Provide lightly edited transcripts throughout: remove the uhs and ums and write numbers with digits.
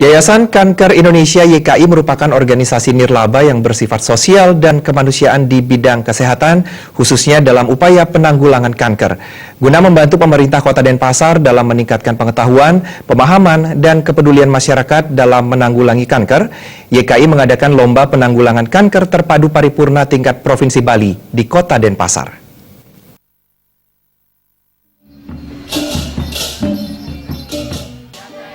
Yayasan Kanker Indonesia YKI merupakan organisasi nirlaba yang bersifat sosial dan kemanusiaan di bidang kesehatan, khususnya dalam upaya penanggulangan kanker. Guna membantu pemerintah Kota Denpasar dalam meningkatkan pengetahuan, pemahaman, dan kepedulian masyarakat dalam menanggulangi kanker, YKI mengadakan Lomba Penanggulangan Kanker Terpadu Paripurna tingkat Provinsi Bali di Kota Denpasar.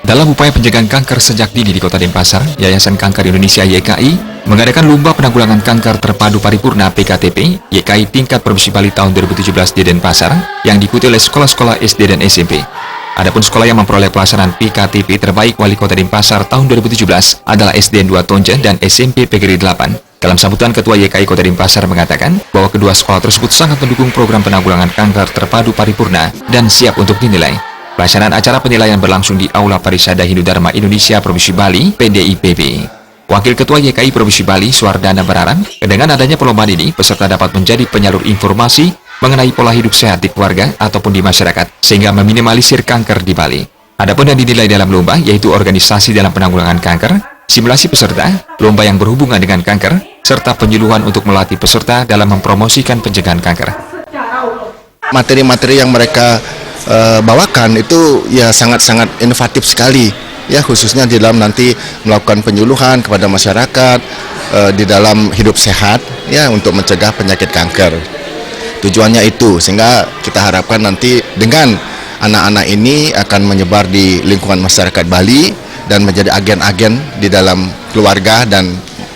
Dalam upaya pencegahan kanker sejak dini di Kota Denpasar, Yayasan Kanker Indonesia YKI mengadakan Lomba Penanggulangan Kanker Terpadu Paripurna PKTP YKI tingkat Provinsi Bali tahun 2017 di Denpasar yang diikuti oleh sekolah-sekolah SD dan SMP. Adapun sekolah yang memperoleh pelaksanaan PKTP terbaik Wali Kota Denpasar tahun 2017 adalah SDN 2 Tonja dan SMP PGRI 8. Dalam sambutan, Ketua YKI Kota Denpasar mengatakan bahwa kedua sekolah tersebut sangat mendukung program penanggulangan kanker terpadu paripurna dan siap untuk dinilai. Pelaksanaan acara penilaian berlangsung di Aula Parisada Hindu Dharma Indonesia Provinsi Bali, PDIPB. Wakil Ketua YKI Provinsi Bali, Suardana berharap, dengan adanya perlombaan ini, peserta dapat menjadi penyalur informasi mengenai pola hidup sehat di keluarga ataupun di masyarakat, sehingga meminimalisir kanker di Bali. Adapun yang dinilai dalam lomba, yaitu organisasi dalam penanggulangan kanker, simulasi peserta, lomba yang berhubungan dengan kanker, serta penyuluhan untuk melatih peserta dalam mempromosikan pencegahan kanker. Materi-materi yang mereka bawakan itu ya sangat-sangat inovatif sekali, ya khususnya di dalam nanti melakukan penyuluhan kepada masyarakat di dalam hidup sehat ya untuk mencegah penyakit kanker. Tujuannya itu, sehingga kita harapkan nanti dengan anak-anak ini akan menyebar di lingkungan masyarakat Bali dan menjadi agen-agen di dalam keluarga dan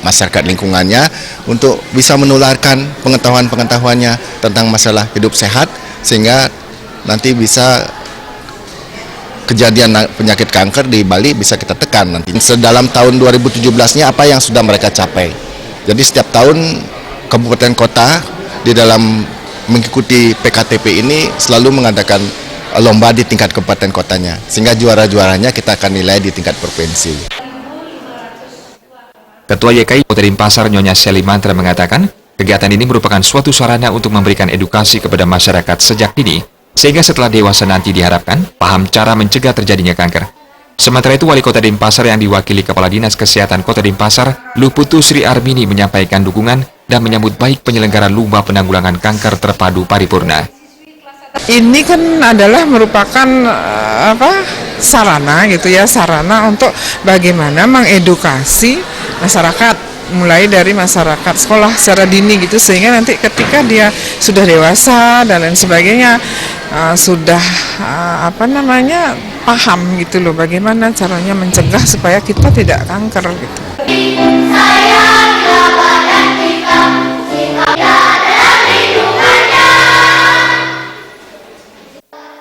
masyarakat lingkungannya untuk bisa menularkan pengetahuan-pengetahuannya tentang masalah hidup sehat, sehingga nanti bisa kejadian penyakit kanker di Bali bisa kita tekan nanti. Sedalam tahun 2017-nya apa yang sudah mereka capai. Jadi setiap tahun kabupaten kota di dalam mengikuti PKTP ini selalu mengadakan lomba di tingkat kabupaten kotanya. Sehingga juara-juaranya kita akan nilai di tingkat provinsi. Ketua YKI Kota Denpasar Nyonya Seli Mantra mengatakan, kegiatan ini merupakan suatu sarana untuk memberikan edukasi kepada masyarakat sejak dini, sehingga setelah dewasa nanti diharapkan paham cara mencegah terjadinya kanker. Sementara itu, Wali Kota Denpasar yang diwakili Kepala Dinas Kesehatan Kota Denpasar, Luputu Sri Armini menyampaikan dukungan dan menyambut baik penyelenggaraan Lomba Penanggulangan Kanker Terpadu Paripurna. Ini kan adalah merupakan sarana gitu ya, sarana untuk bagaimana mengedukasi masyarakat, mulai dari masyarakat sekolah secara dini gitu, sehingga nanti ketika dia sudah dewasa dan lain sebagainya sudah paham gitu loh bagaimana caranya mencegah supaya kita tidak kanker gitu.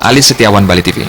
Ali Setiawan, Bali TV.